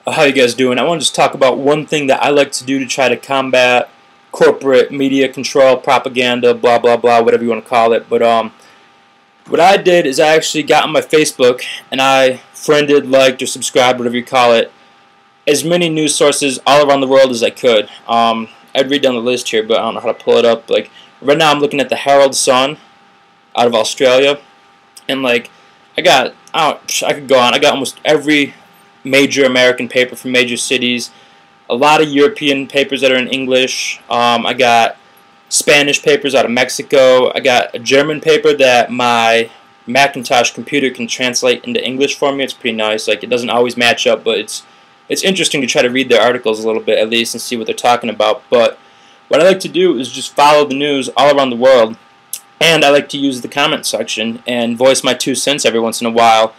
How you guys doing? I want to just talk about one thing that I like to do to try to combat corporate media control, propaganda, blah blah blah, whatever you want to call it. But what I did is I actually got on my Facebook and I friended, liked, or subscribed, whatever you call it, as many news sources all around the world as I could. I'd read down the list here, but I don't know how to pull it up. Like right now, I'm looking at the Herald Sun out of Australia, and like I could go on. I got almost every major American paper from major cities, a lot of European papers that are in English. I got Spanish papers out of Mexico. I got a German paper that my Macintosh computer can translate into English for me. It's pretty nice. Like, it doesn't always match up, but it's interesting to try to read their articles a little bit at least and see what they're talking about. But what I like to do is just follow the news all around the world, and I like to use the comment section and voice my 2 cents every once in a while.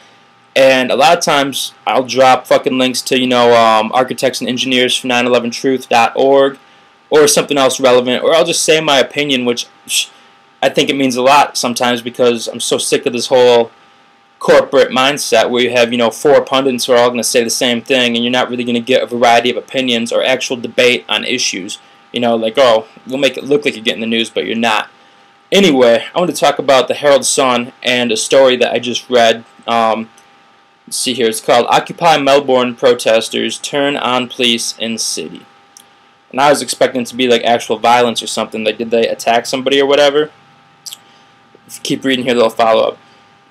And a lot of times I'll drop fucking links to, architects and engineers from 911truth.org or something else relevant, or I'll just say my opinion, which I think it means a lot sometimes because I'm so sick of this whole corporate mindset where you have, 4 pundits who are all going to say the same thing, and you're not really going to get a variety of opinions or actual debate on issues. Like, oh, we'll make it look like you're getting the news, but you're not. Anyway, I want to talk about the Herald Sun and a story that I just read. Let's see here. It's called Occupy Melbourne Protesters Turn on Police in City. And I was expecting it to be like actual violence or something. Like, did they attack somebody or whatever? If you keep reading here, they'll follow up.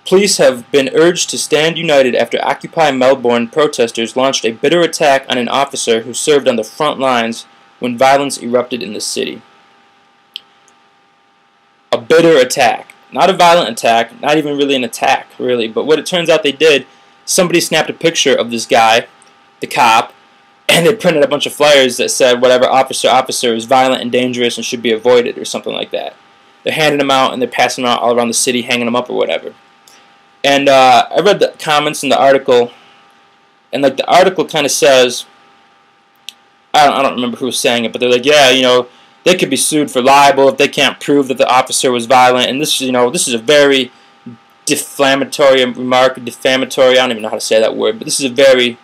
Police have been urged to stand united after Occupy Melbourne protesters launched a bitter attack on an officer who served on the front lines when violence erupted in the city. A bitter attack. Not a violent attack, not even really an attack, really. But what it turns out they did, somebody snapped a picture of this guy, the cop, and they printed a bunch of flyers that said whatever officer is violent and dangerous and should be avoided or something like that. They're handing them out and they're passing them out all around the city, hanging them up or whatever. And I read the comments in the article, and like the article kind of says, I don't remember who was saying it, but they're like, yeah, they could be sued for libel if they can't prove that the officer was violent, and this is a very defamatory remark, defamatory, I don't even know how to say that word, but this is a very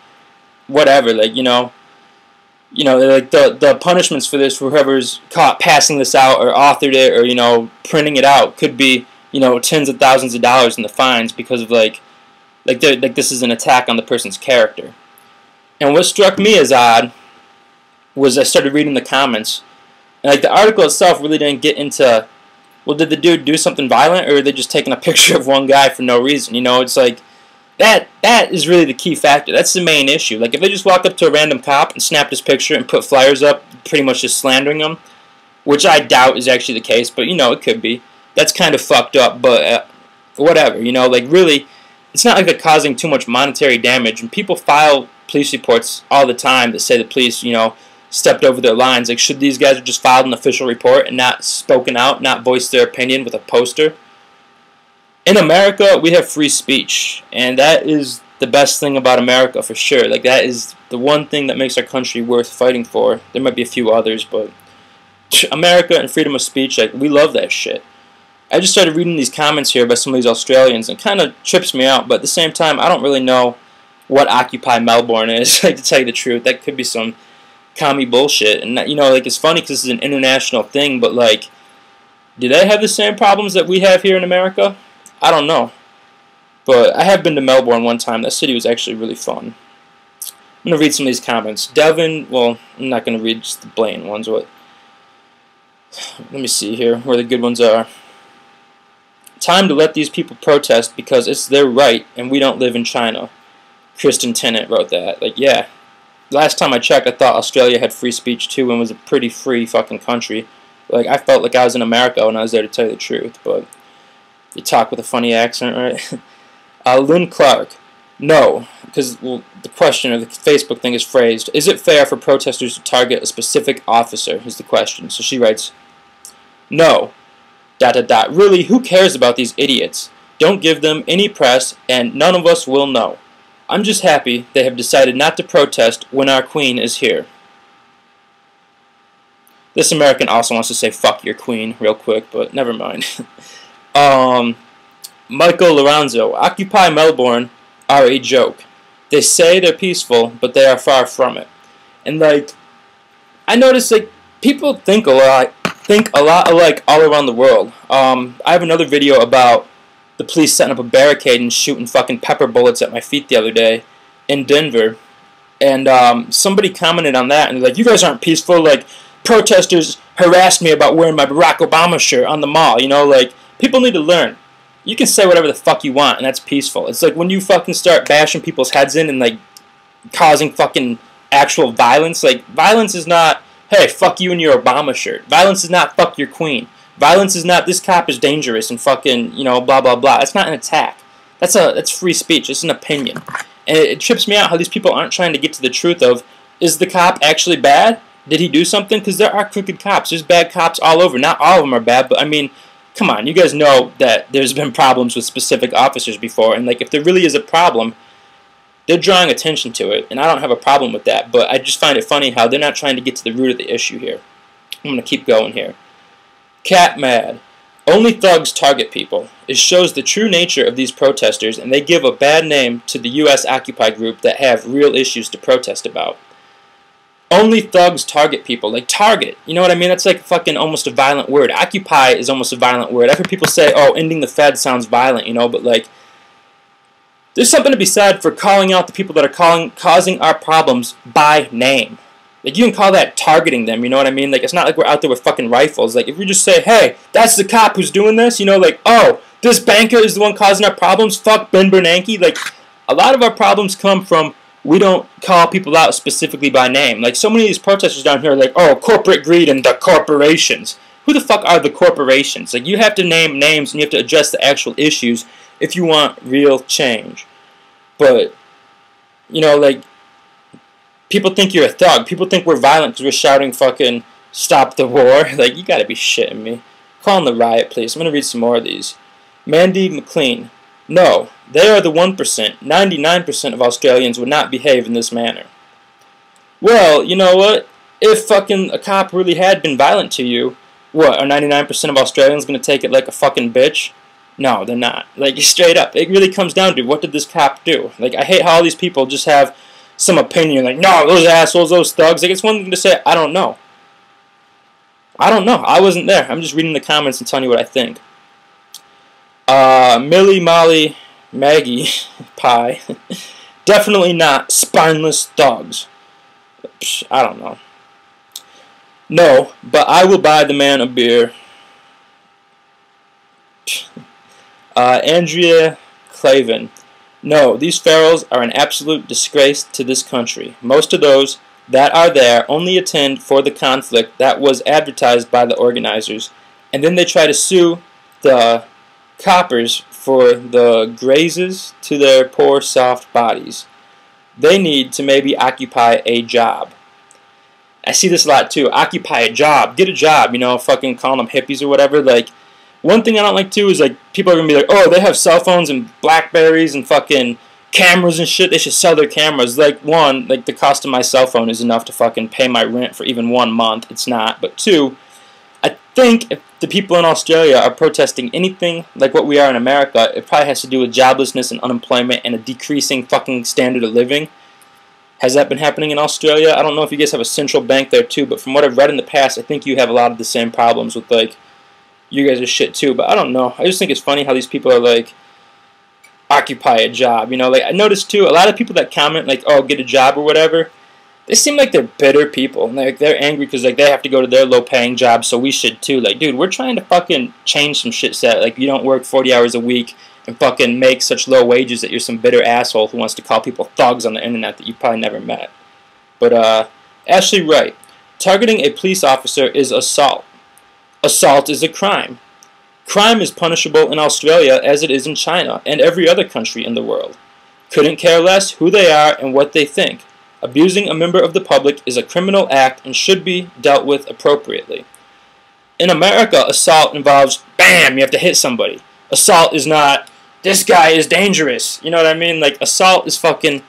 whatever, like, like the punishments for this, for whoever's caught passing this out or authored it or, printing it out could be, tens of thousands of dollars in the fines because of like this is an attack on the person's character. And what struck me as odd was I started reading the comments, and like the article itself really didn't get into, well, did the dude do something violent, or are they just taking a picture of one guy for no reason? It's like that is really the key factor. That's the main issue. Like, if they just walked up to a random cop and snapped his picture and put flyers up, pretty much just slandering him, which I doubt is actually the case, but it could be. That's kind of fucked up, but whatever. Like, really, it's not like they're causing too much monetary damage, and people file police reports all the time that say the police, stepped over their lines. Like, should these guys have just filed an official report and not spoken out, not voiced their opinion with a poster? In America, we have free speech, and that is the best thing about America for sure. Like, that is the one thing that makes our country worth fighting for. There might be a few others, but America and freedom of speech, like, we love that shit. I just started reading these comments here by some of these Australians, and it kind of trips me out, but at the same time, I don't really know what Occupy Melbourne is, like, to tell you the truth. That could be some commie bullshit, and like, it's funny because this is an international thing, but like, do they have the same problems that we have here in America? I don't know, but I have been to Melbourne one time. That city was actually really fun. I'm going to read some of these comments. Devin, well, I'm not going to read just the blatant ones. Let me see here where the good ones are. Time to let these people protest because it's their right and we don't live in China. Kristen Tennant wrote that. Like, yeah. Last time I checked, I thought Australia had free speech too and was a pretty free fucking country. Like, I felt like I was in America when I was there, to tell you the truth, but you talk with a funny accent, right? Lynn Clark. No, because, well, the question of the Facebook thing is phrased, is it fair for protesters to target a specific officer, is the question. So she writes, no, ... Really, who cares about these idiots? Don't give them any press, and none of us will know. I'm just happy they have decided not to protest when our queen is here. This American also wants to say fuck your queen real quick, but never mind. Michael Lorenzo, Occupy Melbourne are a joke. They say they're peaceful, but they are far from it. And like, I notice like people think a lot alike all around the world. I have another video about the police setting up a barricade and shooting fucking pepper bullets at my feet the other day in Denver. And somebody commented on that and they're like, you guys aren't peaceful. Like, protesters harassed me about wearing my Barack Obama shirt on the mall. You know, like, people need to learn. You can say whatever the fuck you want, and that's peaceful. It's like when you fucking start bashing people's heads in and, like, causing fucking actual violence. Like, violence is not, hey, fuck you and your Obama shirt. Violence is not, fuck your queen. Violence is not, this cop is dangerous and fucking, you know, blah, blah, blah. That's not an attack. That's free speech. It's an opinion. And it trips me out how these people aren't trying to get to the truth of, is the cop actually bad? Did he do something? Because there are crooked cops. There's bad cops all over. Not all of them are bad, but I mean, come on, you guys know that there's been problems with specific officers before, and like if there really is a problem, they're drawing attention to it, and I don't have a problem with that, but I just find it funny how they're not trying to get to the root of the issue here. I'm going to keep going here. Cat mad. Only thugs target people. It shows the true nature of these protesters, and they give a bad name to the U.S. Occupy group that have real issues to protest about. Only thugs target people. Like, target. You know what I mean? That's like fucking almost a violent word. Occupy is almost a violent word. I've heard people say, oh, ending the Fed sounds violent, you know, but like, there's something to be said for calling out the people that are causing our problems by name. Like, you can call that targeting them, you know what I mean? Like, it's not like we're out there with fucking rifles. Like, if we just say, hey, that's the cop who's doing this, you know, like, oh, this banker is the one causing our problems, fuck Ben Bernanke. Like, a lot of our problems come from we don't call people out specifically by name. Like, so many of these protesters down here are like, oh, corporate greed and the corporations. Who the fuck are the corporations? Like, you have to name names and you have to address the actual issues if you want real change. But, you know, like, people think you're a thug. People think we're violent because we're shouting fucking stop the war. Like, you gotta be shitting me. Call on the riot, please. I'm gonna read some more of these. Mandy McLean. No, they are the 1%. 99% of Australians would not behave in this manner. Well, you know what? If fucking a cop really had been violent to you, what, are 99% of Australians gonna take it like a fucking bitch? No, they're not. Like, straight up. It really comes down to, what did this cop do? Like, I hate how all these people just have some opinion, like, no, those assholes, those thugs. Like, it's one thing to say, I don't know. I don't know. I wasn't there. I'm just reading the comments and telling you what I think. Millie, Molly, Maggie, Pie. Definitely not spineless thugs. I don't know. No, but I will buy the man a beer. Andrea Clavin. No, these ferals are an absolute disgrace to this country. Most of those that are there only attend for the conflict that was advertised by the organizers, and then they try to sue the coppers for the grazes to their poor soft bodies. They need to maybe occupy a job. I see this a lot too. Occupy a job. Get a job, you know, fucking calling them hippies or whatever. Like, one thing I don't like too is like people are gonna be like, oh, they have cell phones and Blackberries and fucking cameras and shit. They should sell their cameras. Like, one, like the cost of my cell phone is enough to fucking pay my rent for even 1 month. It's not. But two, I think if the people in Australia are protesting anything like what we are in America, it probably has to do with joblessness and unemployment and a decreasing fucking standard of living. Has that been happening in Australia? I don't know if you guys have a central bank there too, but from what I've read in the past, I think you have a lot of the same problems with, like, you guys are shit too, but I don't know. I just think it's funny how these people are like, occupy a job, you know? Like, I noticed too, a lot of people that comment like, oh, get a job or whatever, they seem like they're bitter people. Like, they're angry because like they have to go to their low-paying job, so we should too. Like, dude, we're trying to fucking change some shit set. Like, you don't work 40 hours a week and fucking make such low wages that you're some bitter asshole who wants to call people thugs on the internet that you probably never met. But, Ashley Wright, targeting a police officer is assault. Assault is a crime. Crime is punishable in Australia as it is in China and every other country in the world. Couldn't care less who they are and what they think. Abusing a member of the public is a criminal act and should be dealt with appropriately. In America, assault involves, bam, you have to hit somebody. Assault is not, this guy is dangerous. You know what I mean? Like, assault is fucking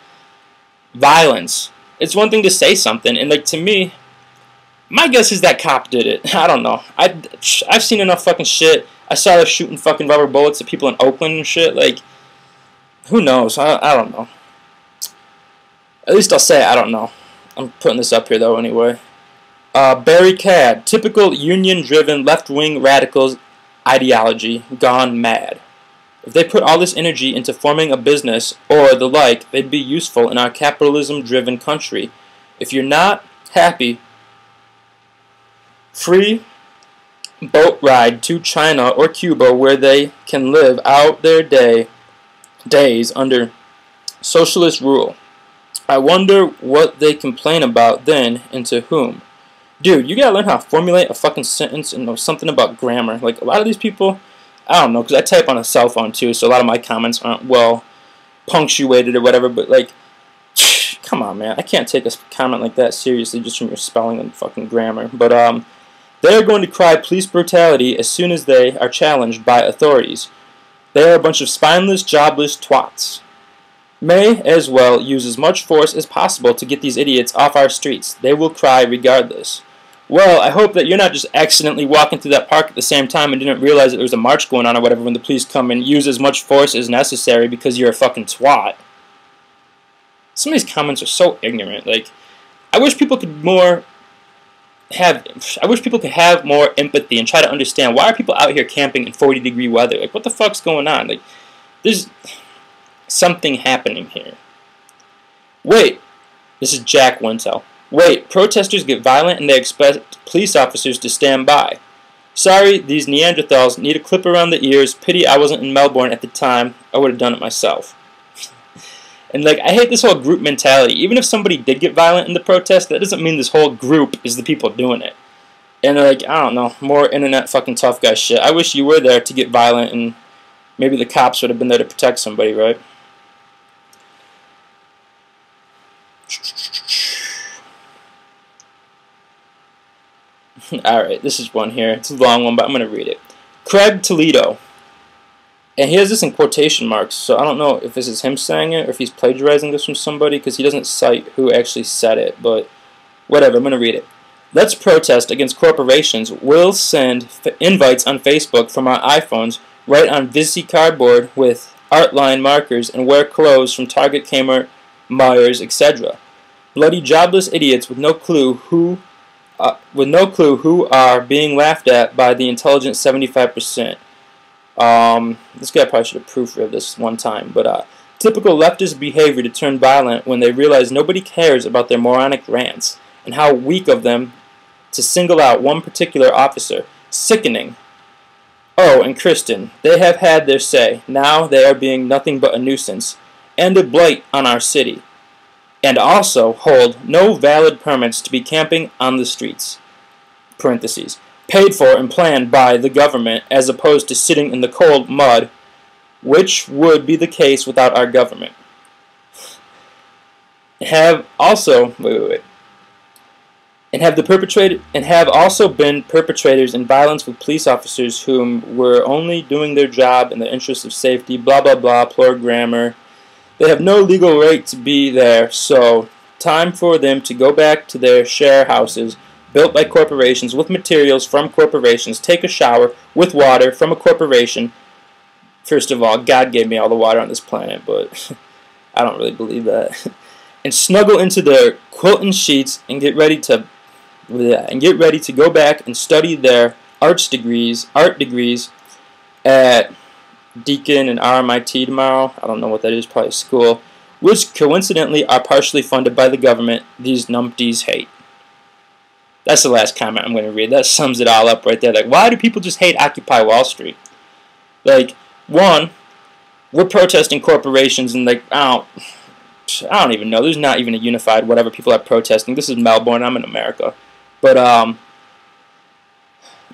violence. It's one thing to say something, and like, to me, my guess is that cop did it. I don't know. I've seen enough fucking shit. I saw her shooting fucking rubber bullets at people in Oakland and shit. Like, who knows? I don't know. At least I'll say I don't know. I'm putting this up here though anyway. Barricade, typical union-driven left-wing radicals ideology gone mad. If they put all this energy into forming a business or the like, they'd be useful in our capitalism-driven country. If you're not happy, free boat ride to China or Cuba where they can live out their days under socialist rule. I wonder what they complain about then and to whom. Dude, you gotta learn how to formulate a fucking sentence and know something about grammar. Like, a lot of these people, I don't know, because I type on a cell phone too, so a lot of my comments aren't well punctuated or whatever, but like, come on, man. I can't take a comment like that seriously just from your spelling and fucking grammar. But, they're going to cry police brutality as soon as they are challenged by authorities. They are a bunch of spineless, jobless twats. May as well use as much force as possible to get these idiots off our streets. They will cry regardless. Well, I hope that you're not just accidentally walking through that park at the same time and didn't realize that there was a march going on or whatever when the police come and use as much force as necessary because you're a fucking twat. Some of these comments are so ignorant. Like, I wish people could have more empathy and try to understand why are people out here camping in 40-degree weather. Like, what the fuck's going on? Like, there's something happening here. Wait, this is Jack Wintel. Wait, protesters get violent and they expect police officers to stand by. Sorry, these Neanderthals need a clip around the ears. Pity I wasn't in Melbourne at the time. I would have done it myself. And like, I hate this whole group mentality. Even if somebody did get violent in the protest, that doesn't mean this whole group is the people doing it. And like, I don't know, more internet fucking tough guy shit. I wish you were there to get violent and maybe the cops would have been there to protect somebody, right? Alright, this is one here. It's a long one, but I'm going to read it. Craig Toledo. And he has this in quotation marks, so I don't know if this is him saying it or if he's plagiarizing this from somebody because he doesn't cite who actually said it, but whatever, I'm going to read it. Let's protest against corporations. We'll send invites on Facebook from our iPhones, write on Visi cardboard with art-line markers, and wear clothes from Target, Kmart, Myers, etc. Bloody jobless idiots with no clue who are being laughed at by the intelligent 75%. This guy probably should have proofread this one time, but typical leftist behavior to turn violent when they realize nobody cares about their moronic rants, and how weak of them to single out one particular officer. Sickening. Oh, and Kristen, they have had their say. Now they are being nothing but a nuisance, and a blight on our city. And also hold no valid permits to be camping on the streets. Parentheses. Paid for and planned by the government as opposed to sitting in the cold mud, which would be the case without our government. Have also been perpetrators in violence with police officers whom were only doing their job in the interest of safety, blah blah blah, poor grammar. They have no legal right to be there, so time for them to go back to their share houses built by corporations with materials from corporations, take a shower with water from a corporation. First of all, God gave me all the water on this planet, but I don't really believe that. And snuggle into their quilting sheets and get ready to go back and study their art degrees at Deakin and RMIT tomorrow. I don't know what that is, probably school, which coincidentally are partially funded by the government. These numpties hate. That's the last comment I'm going to read. That sums it all up right there. Like, why do people just hate Occupy Wall Street? Like, one, we're protesting corporations and like, I don't even know. There's not even a unified whatever people are protesting. This is Melbourne. I'm in America. But,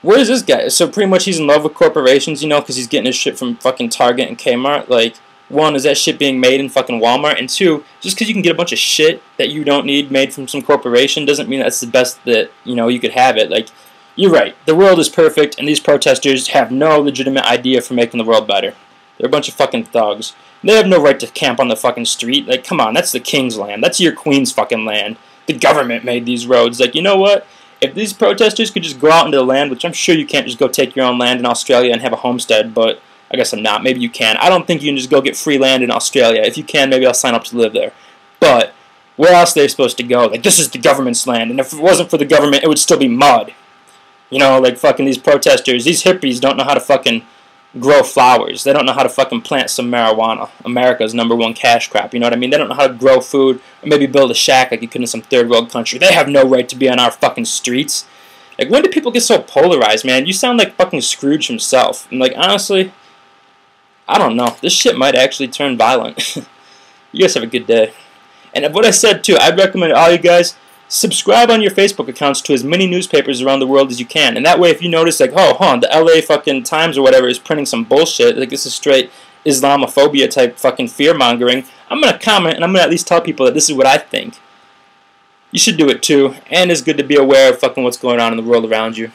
where is this guy? So pretty much he's in love with corporations, you know, because he's getting his shit from fucking Target and Kmart. Like, one, is that shit being made in fucking Walmart? And two, just because you can get a bunch of shit that you don't need made from some corporation doesn't mean that's the best that, you know, you could have it. Like, you're right. The world is perfect, and these protesters have no legitimate idea for making the world better. They're a bunch of fucking thugs. They have no right to camp on the fucking street. Like, come on, that's the king's land. That's your queen's fucking land. The government made these roads. Like, you know what? If these protesters could just go out into the land, which I'm sure you can't just go take your own land in Australia and have a homestead, but I guess I'm not. Maybe you can. I don't think you can just go get free land in Australia. If you can, maybe I'll sign up to live there. But where else are they supposed to go? Like, this is the government's land, and if it wasn't for the government, it would still be mud. You know, like fucking these protesters, these hippies don't know how to fucking grow flowers. They don't know how to fucking plant some marijuana. America's #1 cash crop, you know what I mean? They don't know how to grow food or maybe build a shack like you could in some third world country. They have no right to be on our fucking streets. Like, when do people get so polarized, man? You sound like fucking Scrooge himself. And like, honestly, I don't know. This shit might actually turn violent. You guys have a good day. And what I said too, I'd recommend all you guys subscribe on your Facebook accounts to as many newspapers around the world as you can. And that way, if you notice, like, oh, the LA fucking Times or whatever is printing some bullshit, like this is straight Islamophobia type fucking fear-mongering, I'm going to comment and I'm going to at least tell people that this is what I think. You should do it too. And it's good to be aware of fucking what's going on in the world around you.